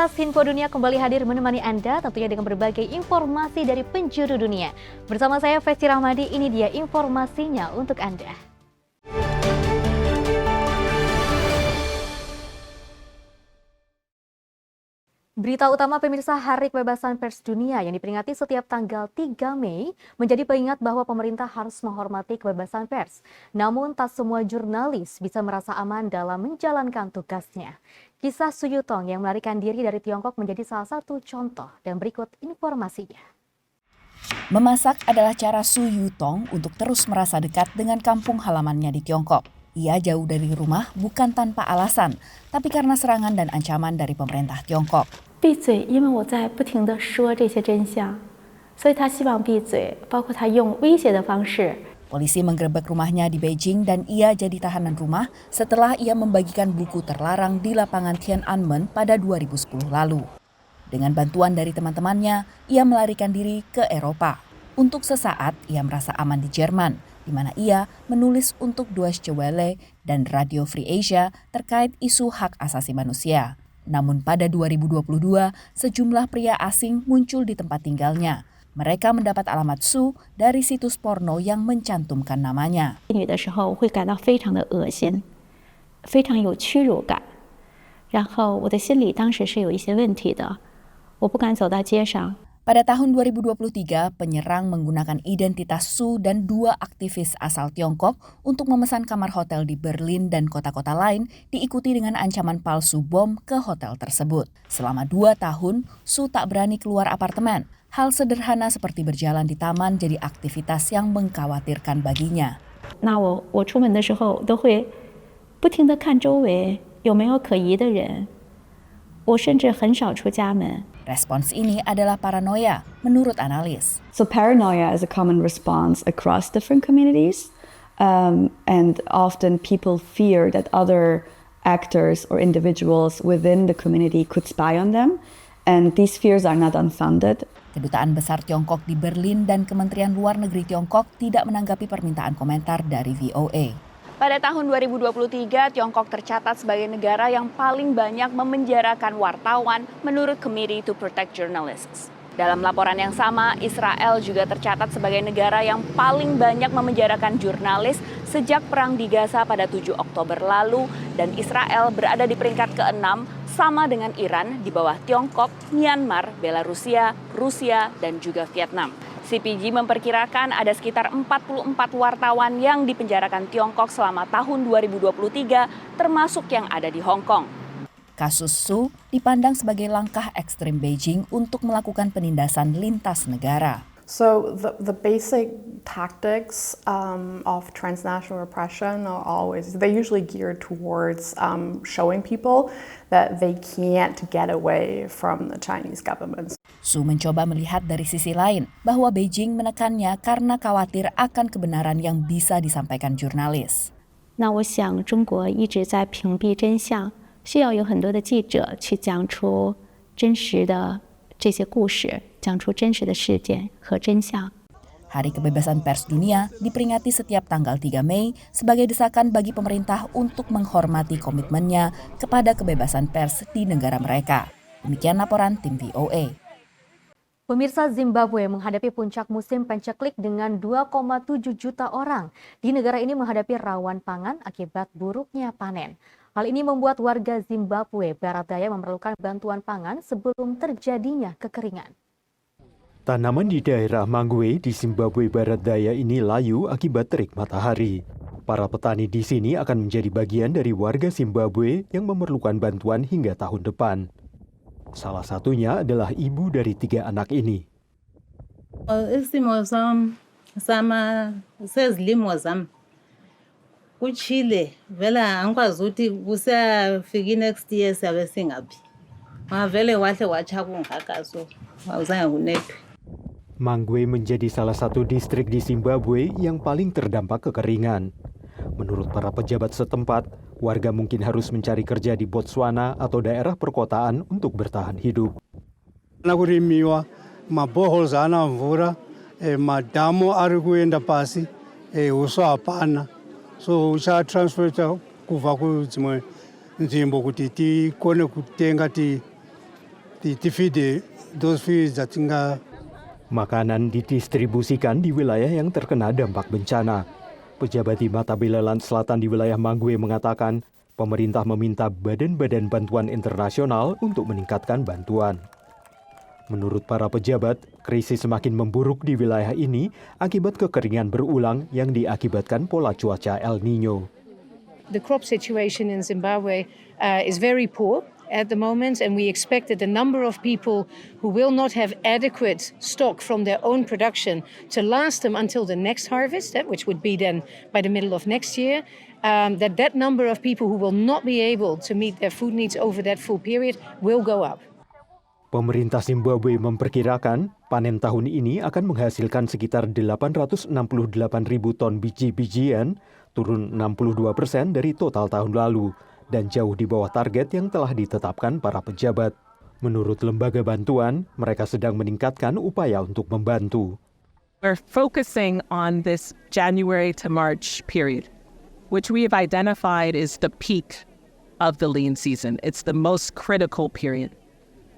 Kilas Info Dunia kembali hadir menemani Anda tentunya dengan berbagai informasi dari penjuru dunia. Bersama saya Festi Rahmadi, ini dia informasinya untuk Anda. Berita utama pemirsa, Hari Kebebasan Pers Dunia yang diperingati setiap tanggal 3 Mei menjadi pengingat bahwa pemerintah harus menghormati kebebasan pers. Namun tak semua jurnalis bisa merasa aman dalam menjalankan tugasnya. Kisah Su Yutong yang melarikan diri dari Tiongkok menjadi salah satu contoh dan berikut informasinya. Memasak adalah cara Su Yutong untuk terus merasa dekat dengan kampung halamannya di Tiongkok. Ia jauh dari rumah bukan tanpa alasan, tapi karena serangan dan ancaman dari pemerintah Tiongkok. 闭嘴，因为我在不停地说这些真相，所以他希望闭嘴，包括他用威胁的方式。 Polisi menggerebek rumahnya di Beijing dan ia jadi tahanan rumah setelah ia membagikan buku terlarang di lapangan Tiananmen pada 2010 lalu. Dengan bantuan dari teman-temannya, ia melarikan diri ke Eropa. Untuk sesaat, ia merasa aman di Jerman, di mana ia menulis untuk Deutsche Welle dan Radio Free Asia terkait isu hak asasi manusia. Namun pada 2022, sejumlah pria asing muncul di tempat tinggalnya. Mereka mendapat alamat Su dari situs porno yang mencantumkan namanya. 女的时候会感到非常的恶心，非常有屈辱感，然后我的心里当时是有一些问题的，我不敢走到街上。 Pada tahun 2023, penyerang menggunakan identitas Su dan dua aktivis asal Tiongkok untuk memesan kamar hotel di Berlin dan kota-kota lain, diikuti dengan ancaman palsu bom ke hotel tersebut. Selama 2 tahun, Su tak berani keluar apartemen. Hal sederhana seperti berjalan di taman jadi aktivitas yang mengkhawatirkan baginya. 那我出门的时候都会不停地看周围有没有可疑的人，我甚至很少出家门。 Respons ini adalah paranoia, menurut analis. So paranoia is a common response across different communities, and often people fear that other actors or individuals within the community could spy on them, and these fears are not unfounded. Kedutaan Besar Tiongkok di Berlin dan Kementerian Luar Negeri Tiongkok tidak menanggapi permintaan komentar dari VOA. Pada tahun 2023, Tiongkok tercatat sebagai negara yang paling banyak memenjarakan wartawan menurut Committee to Protect Journalists. Dalam laporan yang sama, Israel juga tercatat sebagai negara yang paling banyak memenjarakan jurnalis sejak Perang di Gaza pada 7 Oktober lalu, dan Israel berada di peringkat ke-6 sama dengan Iran di bawah Tiongkok, Myanmar, Belarusia, Rusia, dan juga Vietnam. CPJ memperkirakan ada sekitar 44 wartawan yang dipenjarakan Tiongkok selama tahun 2023, termasuk yang ada di Hong Kong. Kasus Su dipandang sebagai langkah ekstrim Beijing untuk melakukan penindasan lintas negara. So the basic tactics of transnational repression they're usually geared towards showing people that they can't get away from the Chinese government. Su mencoba melihat dari sisi lain bahwa Beijing menekannya karena khawatir akan kebenaran yang bisa disampaikan jurnalis. 那我想中国一直在屏蔽真相，需要有很多的记者去讲出真实的这些故事，讲出真实的事件和真相。 Hari Kebebasan Pers Dunia diperingati setiap tanggal 3 Mei sebagai desakan bagi pemerintah untuk menghormati komitmennya kepada kebebasan pers di negara mereka. Demikian laporan tim VOA. Pemirsa, Zimbabwe menghadapi puncak musim penceklik dengan 2,7 juta orang. Di negara ini menghadapi rawan pangan akibat buruknya panen. Hal ini membuat warga Zimbabwe Barat Daya memerlukan bantuan pangan sebelum terjadinya kekeringan. Tanaman di daerah Mangwe di Zimbabwe Barat Daya ini layu akibat terik matahari. Para petani di sini akan menjadi bagian dari warga Zimbabwe yang memerlukan bantuan hingga tahun depan. Salah satunya adalah ibu dari 3 anak ini. Isimo sama sezilimo zami kuchile vela angikwazi ukuthi kusafika next year siyabe singaphi ngavele wahle wacha kungaka so awuzange kunethwe. Mangwe menjadi salah satu distrik di Zimbabwe yang paling terdampak kekeringan. Menurut para pejabat setempat, warga mungkin harus mencari kerja di Botswana atau daerah perkotaan untuk bertahan hidup. Kurimiwa maboholes ana mvura madamu ari kuenda pasi uso hapana so uchatransferta kubva kudzimwe nzvimbo kuti tikone kutenga the TV those fees jatinga. Makanan didistribusikan di wilayah yang terkena dampak bencana. Pejabat di Matabeleland Selatan di wilayah Manggue mengatakan pemerintah meminta badan-badan bantuan internasional untuk meningkatkan bantuan. Menurut para pejabat, krisis semakin memburuk di wilayah ini akibat kekeringan berulang yang diakibatkan pola cuaca El Niño. The crop situation in Zimbabwe is very poor at the moment, and we expect that the number of people who will not have adequate stock from their own production to last them until the next harvest, which would be then by the middle of next year, that number of people who will not be able to meet their food needs over that full period will go up. Pemerintah Zimbabwe memperkirakan panen tahun ini akan menghasilkan sekitar 868.000 ton biji-bijian, turun 62% dari total tahun lalu, dan jauh di bawah target yang telah ditetapkan para pejabat. Menurut lembaga bantuan, mereka sedang meningkatkan upaya untuk membantu. We're focusing on this January to March period, which we have identified is the peak of the lean season. It's the most critical period.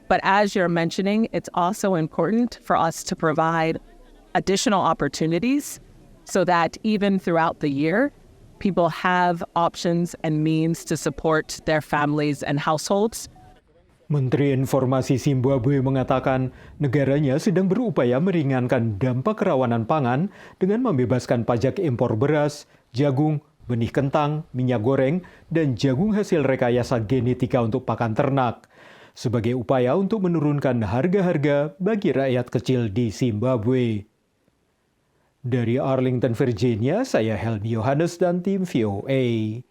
But as you're mentioning, it's also important for us to provide additional opportunities so that even throughout the year, people have options and means to support their families and households. Menteri Informasi Zimbabwe mengatakan negaranya sedang berupaya meringankan dampak kerawanan pangan dengan membebaskan pajak impor beras, jagung, benih kentang, minyak goreng, dan jagung hasil rekayasa genetika untuk pakan ternak, sebagai upaya untuk menurunkan harga-harga bagi rakyat kecil di Zimbabwe. Dari Arlington, Virginia, saya Helmi Yohanes dan tim VOA.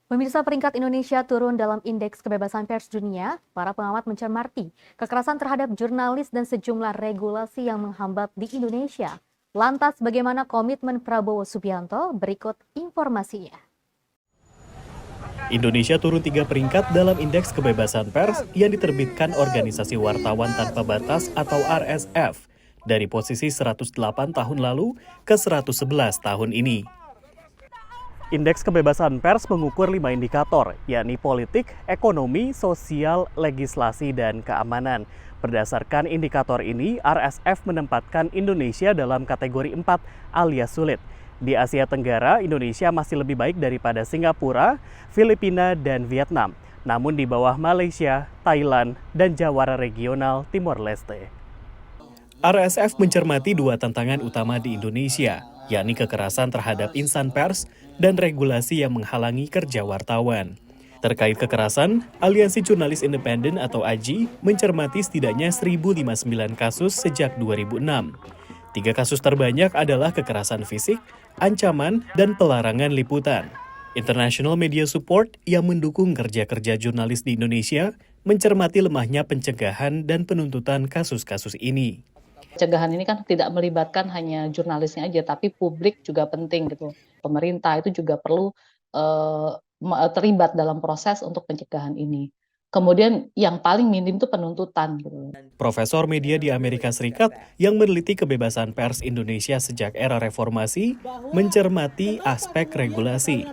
Pemirsa, peringkat Indonesia turun dalam Indeks Kebebasan Pers Dunia. Para pengamat mencermati kekerasan terhadap jurnalis dan sejumlah regulasi yang menghambat di Indonesia. Lantas bagaimana komitmen Prabowo Subianto? Berikut informasinya. Indonesia turun 3 peringkat dalam Indeks Kebebasan Pers yang diterbitkan Organisasi Wartawan Tanpa Batas atau RSF dari posisi 108 tahun lalu ke 111 tahun ini. Indeks Kebebasan Pers mengukur 5 indikator, yakni politik, ekonomi, sosial, legislasi, dan keamanan. Berdasarkan indikator ini, RSF menempatkan Indonesia dalam kategori 4 alias sulit. Di Asia Tenggara, Indonesia masih lebih baik daripada Singapura, Filipina, dan Vietnam. Namun di bawah Malaysia, Thailand, dan jawara regional Timor Leste. RSF mencermati 2 tantangan utama di Indonesia, yakni kekerasan terhadap insan pers dan regulasi yang menghalangi kerja wartawan. Terkait kekerasan, Aliansi Jurnalis Independen atau AJI mencermati setidaknya 1059 kasus sejak 2006. 3 kasus terbanyak adalah kekerasan fisik, ancaman, dan pelarangan liputan. International Media Support yang mendukung kerja-kerja jurnalis di Indonesia mencermati lemahnya pencegahan dan penuntutan kasus-kasus ini. Pencegahan ini kan tidak melibatkan hanya jurnalisnya aja, tapi publik juga penting gitu. Pemerintah itu juga perlu terlibat dalam proses untuk pencegahan ini. Kemudian yang paling minim itu penuntutan. Gitu. Profesor media di Amerika Serikat yang meneliti kebebasan pers Indonesia sejak era reformasi mencermati aspek regulasi.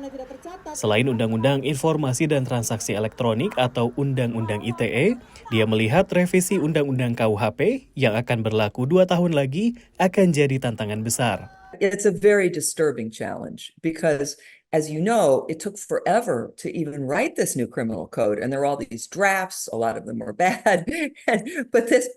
Selain Undang-Undang Informasi dan Transaksi Elektronik atau Undang-Undang ITE, dia melihat revisi Undang-Undang KUHP yang akan berlaku 2 tahun lagi akan jadi tantangan besar. It's a very disturbing challenge because, as you know, it took forever to even write this new criminal code, and there are all these drafts. A lot of them are bad, but this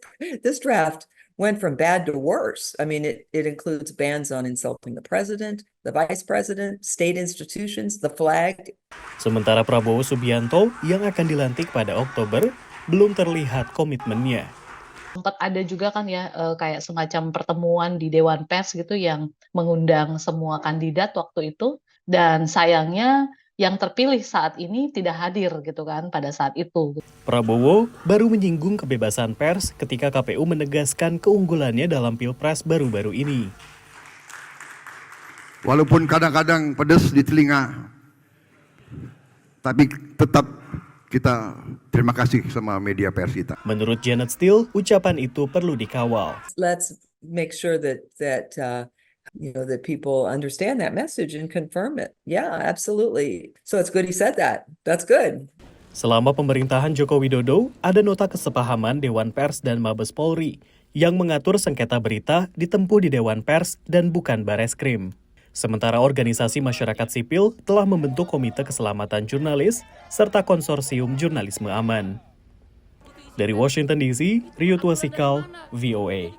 draft went from bad to worse. I mean, it includes bans on insulting the president, the vice president, state institutions, the flag. Sementara Prabowo Subianto yang akan dilantik pada Oktober belum terlihat komitmennya. Sempat ada juga kan ya kayak semacam pertemuan di Dewan Pers gitu yang mengundang semua kandidat waktu itu, dan sayangnya yang terpilih saat ini tidak hadir gitu kan pada saat itu. Prabowo baru menyinggung kebebasan pers ketika KPU menegaskan keunggulannya dalam Pilpres baru-baru ini. Walaupun kadang-kadang pedas di telinga, tapi tetap kita terima kasih sama media pers kita. Menurut Janet Steele, ucapan itu perlu dikawal. Let's make sure that people understand that message and confirm it. Yeah, absolutely. So it's good he said that. That's good. Selama pemerintahan Joko Widodo, ada nota kesepahaman Dewan Pers dan Mabes Polri yang mengatur sengketa berita ditempuh di Dewan Pers dan bukan Bareskrim. Sementara organisasi masyarakat sipil telah membentuk Komite Keselamatan Jurnalis serta Konsorsium Jurnalisme Aman. Dari Washington DC, Rio Tuasikal, VOA.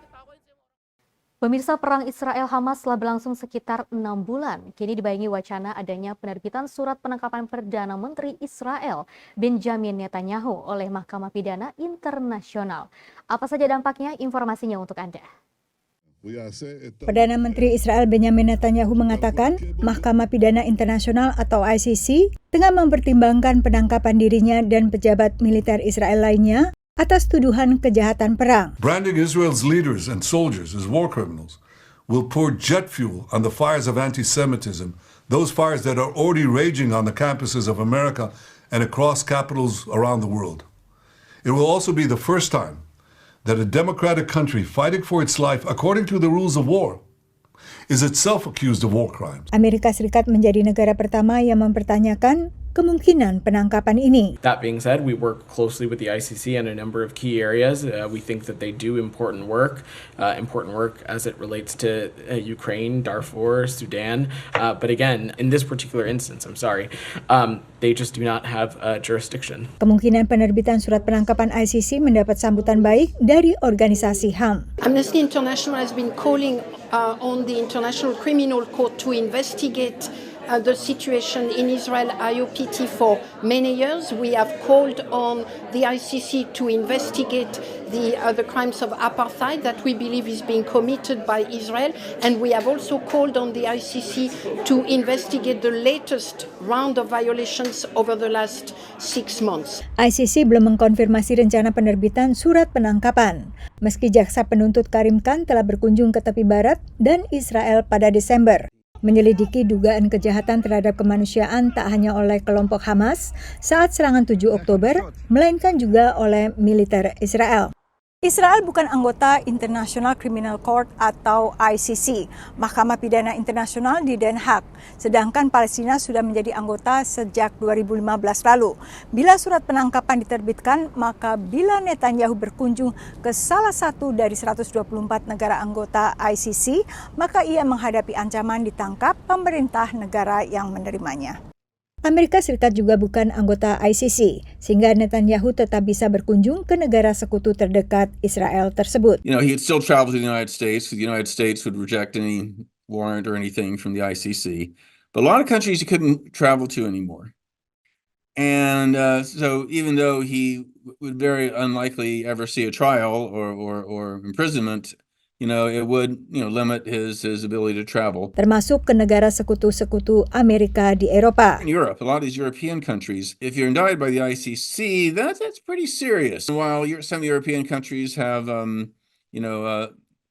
Pemirsa, perang Israel-Hamas telah berlangsung sekitar 6 bulan. Kini dibayangi wacana adanya penerbitan surat penangkapan Perdana Menteri Israel Benjamin Netanyahu oleh Mahkamah Pidana Internasional. Apa saja dampaknya? Informasinya untuk Anda. Perdana Menteri Israel Benjamin Netanyahu mengatakan Mahkamah Pidana Internasional atau ICC tengah mempertimbangkan penangkapan dirinya dan pejabat militer Israel lainnya atas tuduhan kejahatan perang. Branding Israel's leaders and soldiers as war criminals will pour jet fuel on the fires of anti-Semitism, those fires that are already raging on the campuses of America and across capitals around the world. It will also be the first time that a democratic country fighting for its life according to the rules of war is itself accused of war crimes. Amerika Serikat menjadi negara pertama yang mempertanyakan kemungkinan penangkapan ini. That being said, we work closely with the ICC in a number of key areas. We think that they do important work as it relates to Ukraine, Darfur, Sudan. But again, in this particular instance, they just do not have jurisdiction. Kemungkinan penerbitan surat penangkapan ICC mendapat sambutan baik dari organisasi HAM. Amnesty International has been calling on the International Criminal Court to investigate the situation in Israel IOPT for many years. We have called on the ICC to investigate the crimes of apartheid that we believe is being committed by Israel, and we have also called on the ICC to investigate the latest round of violations over the last 6 months. ICC belum mengkonfirmasi rencana penerbitan surat penangkapan, meski jaksa penuntut Karim Khan telah berkunjung ke tepi barat dan Israel pada Desember, menyelidiki dugaan kejahatan terhadap kemanusiaan tak hanya oleh kelompok Hamas saat serangan 7 Oktober, melainkan juga oleh militer Israel. Israel bukan anggota International Criminal Court atau ICC, Mahkamah Pidana Internasional di Den Haag, sedangkan Palestina sudah menjadi anggota sejak 2015 lalu. Bila surat penangkapan diterbitkan, maka bila Netanyahu berkunjung ke salah satu dari 124 negara anggota ICC, maka ia menghadapi ancaman ditangkap pemerintah negara yang menerimanya. Amerika Serikat juga bukan anggota ICC, sehingga Netanyahu tetap bisa berkunjung ke negara sekutu terdekat Israel tersebut. You know, he could still travel to the United States. The United States would reject any warrant or anything from the ICC. But a lot of countries he couldn't travel to anymore. And so even though he would very unlikely ever see a trial or imprisonment, it would, limit his ability to travel. Termasuk ke negara sekutu-sekutu Amerika di Eropa. In Europe, a lot of these European countries, if you're indicted by the ICC, that's pretty serious. While some European countries have,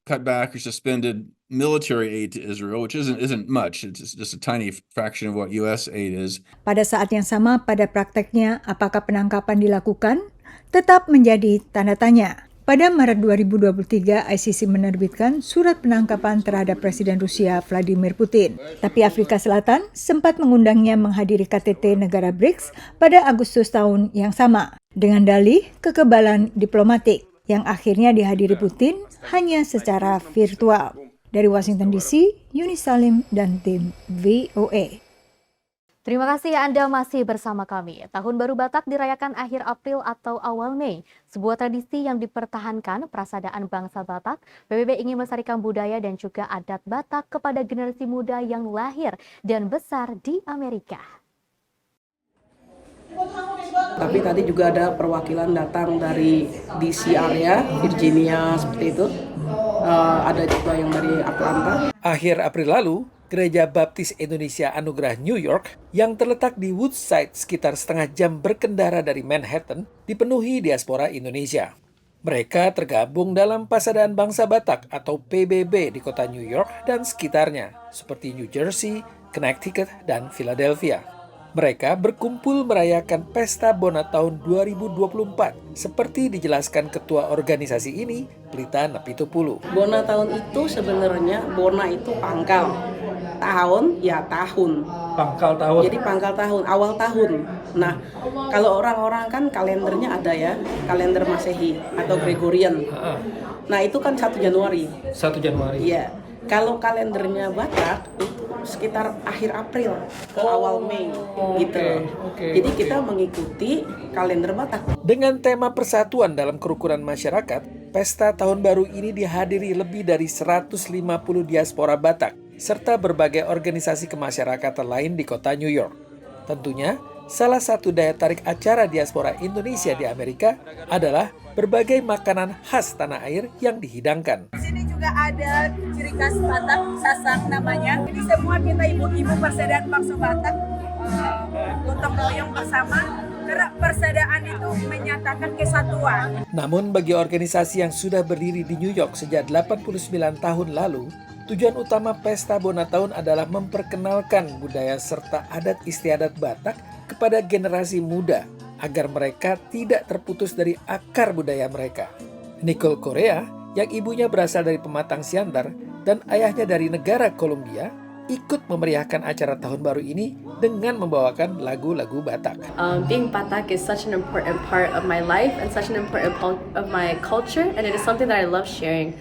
cut back or suspended military aid to Israel, which isn't much. It's just a tiny fraction of what U.S. aid is. Pada saat yang sama, pada prakteknya, apakah penangkapan dilakukan? Tetap menjadi tanda tanya. Pada Maret 2023, ICC menerbitkan surat penangkapan terhadap Presiden Rusia Vladimir Putin. Tapi Afrika Selatan sempat mengundangnya menghadiri KTT negara BRICS pada Agustus tahun yang sama, dengan dalih kekebalan diplomatik yang akhirnya dihadiri Putin hanya secara virtual. Dari Washington DC, Yuni Salim dan tim VOA. Terima kasih Anda masih bersama kami. Tahun Baru Batak dirayakan akhir April atau awal Mei. Sebuah tradisi yang dipertahankan prasadaan bangsa Batak. PBB ingin melestarikan budaya dan juga adat Batak kepada generasi muda yang lahir dan besar di Amerika. Tapi tadi juga ada perwakilan datang dari DC area, Virginia, seperti itu. Ada juga yang dari Atlanta. Akhir April lalu, Gereja Baptis Indonesia Anugerah New York yang terletak di Woodside sekitar setengah jam berkendara dari Manhattan dipenuhi diaspora Indonesia. Mereka tergabung dalam Pasadaan Bangsa Batak atau PBB di kota New York dan sekitarnya, seperti New Jersey, Connecticut, dan Philadelphia. Mereka berkumpul merayakan Pesta Bona tahun 2024, seperti dijelaskan ketua organisasi ini, Pelita Napitupulu. Bona tahun itu sebenarnya, Bona itu pangkal. Tahun, ya tahun. pangkal tahun. Jadi pangkal tahun, awal tahun. Nah, kalau orang-orang kan kalendernya ada ya, kalender Masehi atau Gregorian. Nah, itu kan 1 Januari. 1 Januari. Iya. Kalau kalendernya Batak itu sekitar akhir April ke awal Mei gitu. Jadi kita mengikuti kalender Batak. Dengan tema persatuan dalam kerukunan masyarakat, pesta tahun baru ini dihadiri lebih dari 150 diaspora Batak serta berbagai organisasi kemasyarakatan lain di kota New York. Tentunya, salah satu daya tarik acara diaspora Indonesia di Amerika adalah berbagai makanan khas tanah air yang dihidangkan. Di sini juga ada ciri khas Batak, sasak namanya. Jadi semua kita ibu-ibu persaudaraan bangsa Batak gotong royong bersama. Karena persaudaraan itu menyatakan kesatuan. Namun bagi organisasi yang sudah berdiri di New York sejak 89 tahun lalu, tujuan utama Pesta Bona Tahun adalah memperkenalkan budaya serta adat istiadat Batak kepada generasi muda agar mereka tidak terputus dari akar budaya mereka. Nicole Korea, yang ibunya berasal dari Pematang Siantar dan ayahnya dari negara Kolombia, ikut memeriahkan acara tahun baru ini dengan membawakan lagu-lagu Batak. Being Batak is such an important part of my life and such an important part of my culture, and it is something that I love sharing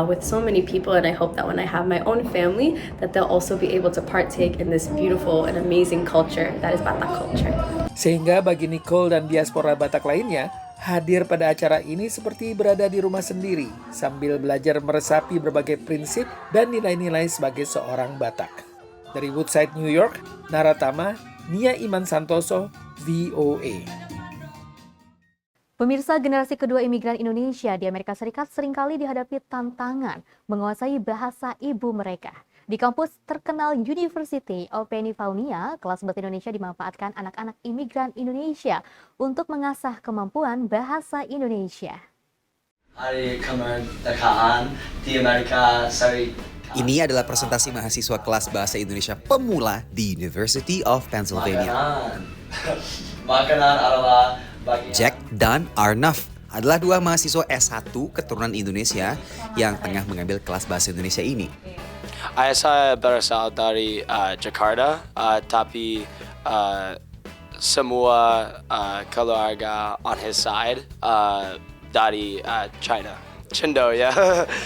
with so many people, and I hope that when I have my own family that they'll also be able to partake in this beautiful and amazing culture that is Batak culture. Sehingga bagi Nicole dan diaspora Batak lainnya, hadir pada acara ini seperti berada di rumah sendiri sambil belajar meresapi berbagai prinsip dan nilai-nilai sebagai seorang Batak. Dari Woodside, New York, Naratama, Nia Iman Santoso, VOA. Pemirsa, generasi kedua imigran Indonesia di Amerika Serikat seringkali dihadapi tantangan menguasai bahasa ibu mereka. Di kampus terkenal University of Pennsylvania, kelas bahasa Indonesia dimanfaatkan anak-anak imigran Indonesia untuk mengasah kemampuan bahasa Indonesia. Hari kemerdekaan di Amerika Serikat. Ini adalah presentasi mahasiswa kelas bahasa Indonesia pemula di University of Pennsylvania. Makanan adalah bagian. Jack dan Arnaf adalah dua mahasiswa S1 keturunan Indonesia yang tengah mengambil kelas bahasa Indonesia ini. Saya berasal dari Jakarta, tapi semua keluarga on his side dari China. Chindo, yeah.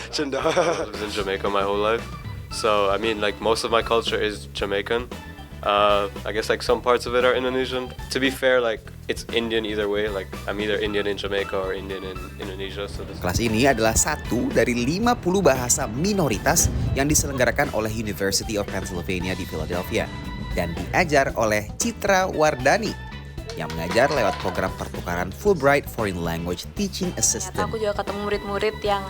Chindo. I was in Jamaica my whole life. So, I mean, like, most of my culture is Jamaican. I guess, like, some parts of it are Indonesian. To be fair, like, it's Indian either way. Like, I'm either Indian in Jamaica or Indian in Indonesia. So Kelas ini adalah satu dari 50 bahasa minoritas yang diselenggarakan oleh University of Pennsylvania di Philadelphia dan diajar oleh Citra Wardani yang mengajar lewat program pertukaran Fulbright Foreign Language Teaching Assistant. Aku juga ketemu murid-murid yang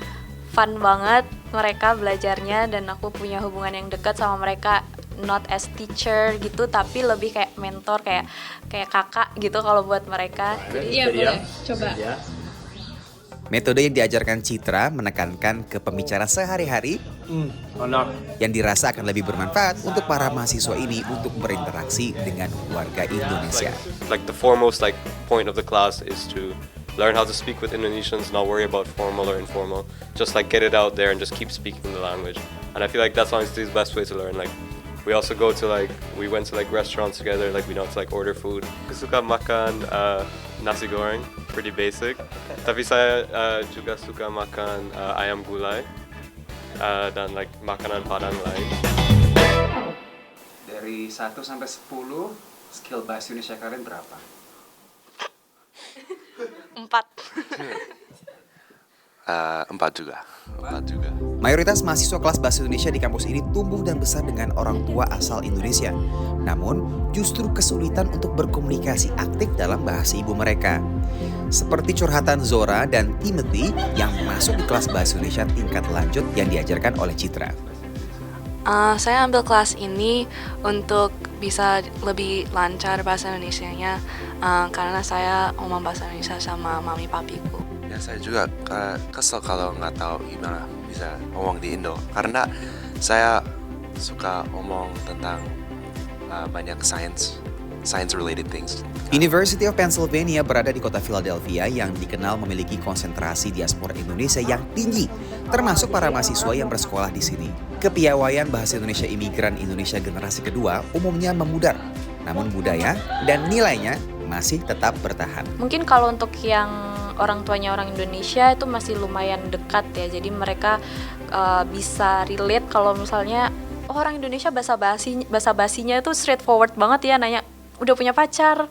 fun banget mereka belajarnya, dan aku punya hubungan yang dekat sama mereka, not as teacher gitu, tapi lebih kayak mentor, kayak kakak gitu kalau buat mereka. Iya, boleh coba. Metode yang diajarkan Citra menekankan ke pembicara sehari-hari yang dirasa akan lebih bermanfaat untuk para mahasiswa ini untuk berinteraksi dengan warga Indonesia. Like the foremost point of the class is to learn how to speak with Indonesians, not worry about formal or informal. Just like get it out there and just keep speaking the language. And I feel like that's honestly the best way to learn. Like we also go to we went to restaurants together, we know to order food. Suka makan nasi goreng, pretty basic. Tapi saya juga suka makan ayam gulai dan makanan Padang lain. Dari 1 sampai 10, skill bahasa Indonesia kalian berapa? 4. 4 juga. Mayoritas mahasiswa kelas bahasa Indonesia di kampus ini tumbuh dan besar dengan orang tua asal Indonesia. Namun, justru kesulitan untuk berkomunikasi aktif dalam bahasa ibu mereka. Seperti curhatan Zora dan Timothy yang masuk di kelas bahasa Indonesia tingkat lanjut yang diajarkan oleh Citra. Saya ambil kelas ini untuk bisa lebih lancar bahasa Indonesianya, karena saya ngomong bahasa Indonesia sama mami papiku. Ya, saya juga kesel kalau nggak tahu gimana bisa ngomong di Indo, karena saya suka ngomong tentang banyak sains science-related things. University of Pennsylvania berada di kota Philadelphia yang dikenal memiliki konsentrasi diaspora Indonesia yang tinggi, termasuk para mahasiswa yang bersekolah di sini. Kepiawaian bahasa Indonesia imigran Indonesia generasi kedua umumnya memudar, namun budaya dan nilainya masih tetap bertahan. Mungkin kalau untuk yang orang tuanya orang Indonesia itu masih lumayan dekat ya, jadi mereka bisa relate kalau misalnya orang Indonesia basa-basinya itu straightforward banget ya, nanya udah punya pacar,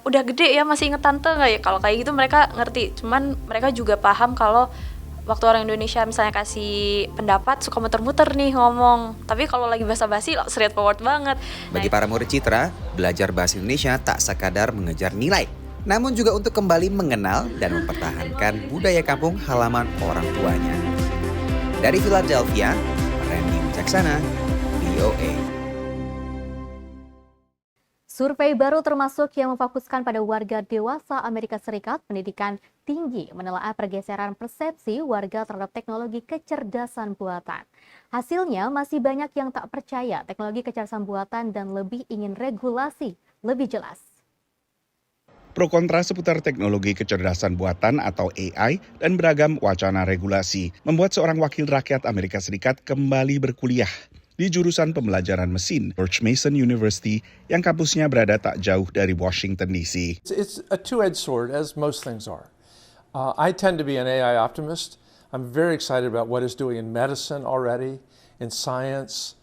udah gede ya masih inget tante nggak ya, kalau kayak gitu mereka ngerti. Cuman mereka juga paham kalau waktu orang Indonesia misalnya kasih pendapat suka muter-muter nih ngomong, tapi kalau lagi basa-basi straightforward banget. Bagi para murid Citra, belajar bahasa Indonesia tak sekadar mengejar nilai, namun juga untuk kembali mengenal dan mempertahankan budaya kampung halaman orang tuanya. Dari Philadelphia, Randy Wicaksana, VOA. Survei baru termasuk yang memfokuskan pada warga dewasa Amerika Serikat pendidikan tinggi menelaah pergeseran persepsi warga terhadap teknologi kecerdasan buatan. Hasilnya masih banyak yang tak percaya teknologi kecerdasan buatan dan lebih ingin regulasi lebih jelas. Pro kontra seputar teknologi kecerdasan buatan atau AI dan beragam wacana regulasi membuat seorang wakil rakyat Amerika Serikat kembali berkuliah di jurusan pembelajaran mesin George Mason University yang kampusnya berada tak jauh dari Washington DC. It's a two-edged sword, as most things are. I tend to be an AI optimist. I'm very excited about what it's doing in medicine already, in science,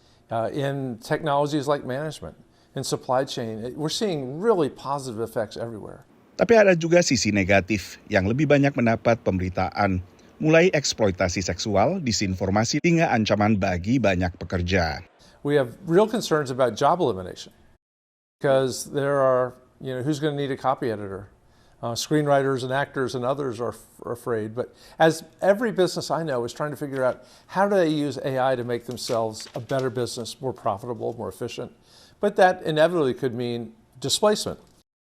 in technologies like management, in supply chain. We're seeing really positive effects everywhere. Tapi ada juga sisi negatif yang lebih banyak mendapat pemberitaan, mulai eksploitasi seksual, disinformasi, hingga ancaman bagi banyak pekerja. We have real concerns about job elimination because there are, who's going to need a copy editor? Screenwriters and actors and others are afraid. But as every business I know is trying to figure out how do they use AI to make themselves a better business, more profitable, more efficient. But that inevitably could mean displacement.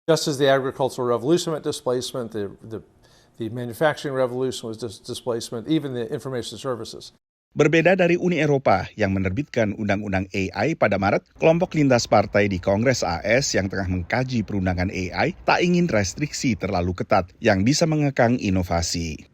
Just as the agricultural revolution meant displacement, the manufacturing revolution was displacement, even the information services. Berbeda dari Uni Eropa yang menerbitkan undang-undang AI pada Maret, kelompok lintas partai di Kongres AS yang tengah mengkaji perundangan AI tak ingin restriksi terlalu ketat yang bisa mengekang inovasi.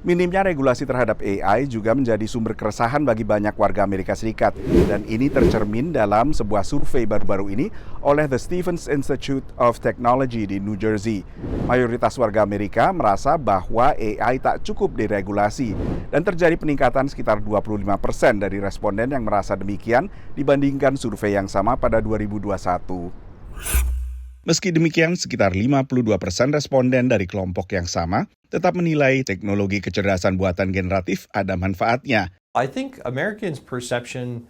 Minimnya regulasi terhadap AI juga menjadi sumber keresahan bagi banyak warga Amerika Serikat. Dan ini tercermin dalam sebuah survei baru-baru ini oleh The Stevens Institute of Technology di New Jersey. Mayoritas warga Amerika merasa bahwa AI tak cukup diregulasi. Dan terjadi peningkatan sekitar 25% dari responden yang merasa demikian dibandingkan survei yang sama pada 2021. Meski demikian, sekitar 52% responden dari kelompok yang sama tetap menilai teknologi kecerdasan buatan generatif ada manfaatnya. I think Americans' perception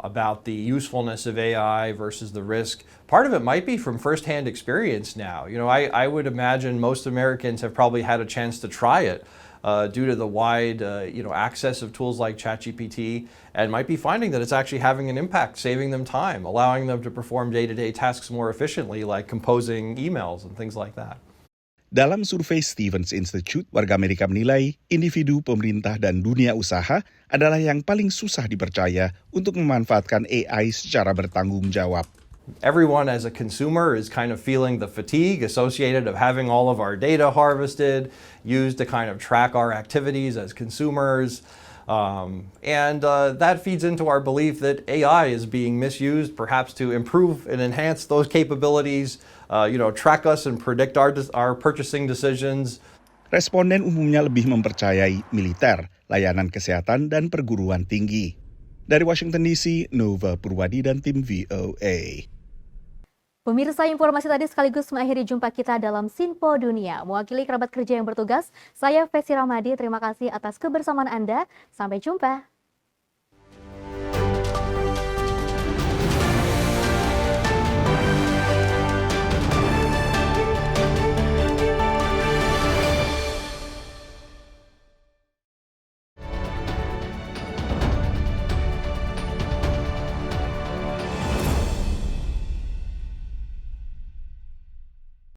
about the usefulness of AI versus the risk, part of it might be from firsthand experience now. I would imagine most Americans have probably had a chance to try it. Due to the wide access of tools like ChatGPT, and might be finding that it's actually having an impact, saving them time, allowing them to perform day-to-day tasks more efficiently, like composing emails and things like that. Dalam survei Stevens Institute, warga Amerika menilai individu, pemerintah, dan dunia usaha adalah yang paling susah dipercaya untuk memanfaatkan AI secara bertanggung jawab. Everyone as a consumer is kind of feeling the fatigue associated of having all of our data harvested, used to kind of track our activities as consumers. And that feeds into our belief that AI is being misused, perhaps to improve and enhance those capabilities, track us and predict our purchasing decisions. Responden umumnya lebih mempercayai militer, layanan kesehatan, dan perguruan tinggi. Dari Washington DC, Nova Purwadi dan tim VOA. Pemirsa, informasi tadi sekaligus mengakhiri jumpa kita dalam Sinpo Dunia. Mewakili kerabat kerja yang bertugas, saya Fesi Ramadi. Terima kasih atas kebersamaan Anda. Sampai jumpa.